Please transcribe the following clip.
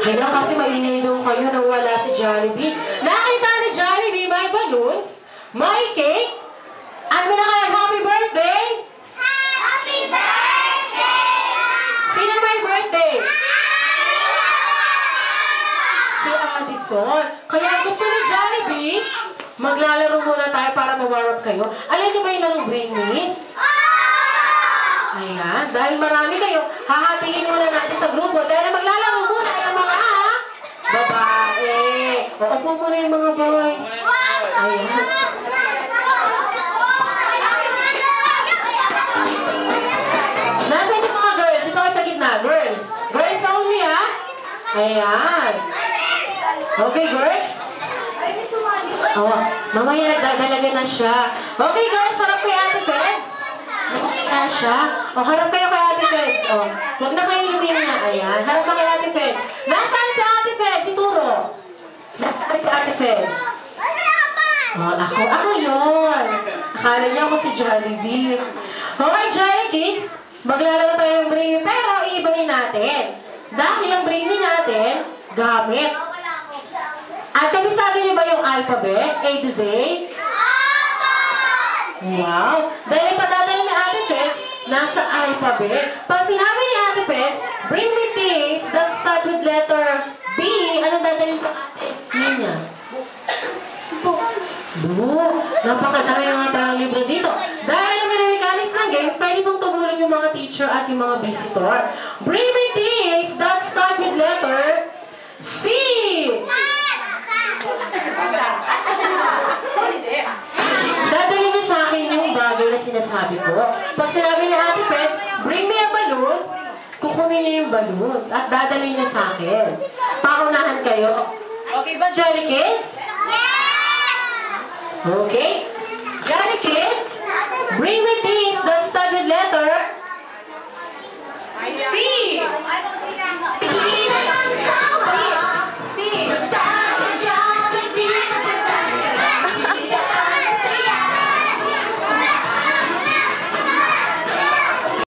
Kaya kasi maingay daw kayo nang wala si Jollibee. Nakita ni Jollibee may balloons, may cake, at may happy birthday! Happy birthday! Sino may birthday? Si Addison. Kaya gusto ni Jollibee, maglalaro muna tayo para ma-warm up kayo. Alam niyo ba yung larong Bring Me? Ayan, dahil marami kayo, hahatingin muna natin sa grupo. Dahil maglalaro muna yung mga babae. O, upo muna yung mga boys. Ayan. Nasaan yung mga girls? Ito kayo sa gitna. Girls. Girls only, ha? Ayan. Okay, girls? Oh, mamaya nagdadalaga na siya. Okay, girls, harap kay Ate Feds. Nagkita siya. O, harap kayo kay Ate Feds. O, huwag na kayo lumina. Ayan, harap ka kay Ate Feds. Nasaan si Ate Feds? Ituro. Nasaan si Ate Feds? O, ako yun. Akala niyo ako si Jollibee. Okay, Jolly Kids, maglalaro tayo ng Bring Me, pero iibahin natin. Dahil ang Bring Me natin, gamit. At kabisado niyo ba yung alphabet? A to Z? Wow! Dahil padadali ni Ate Feds, nasa alphabet. Pag sinabi ni Ate Feds, bring me things that start with letter B, anong dadalhin pa ate? Niya. Book. Napakadami yung mga talang libro dito. Dahil alam mo na mechanics ng games, pwede pong tumulong yung mga teacher at yung mga visitor. Bring me things that start with letter C. Dadalhin niyo sa akin yung bagay na sinasabi ko. Pag sinabi ni Ate Feds, bring me a balloon, kukunin niyo yung balloons at dadalhin niyo sa akin. Paunahan kayo. Okay ba, Jolly Kids? Okay. Jolly Kids, bring me things that start with letter C.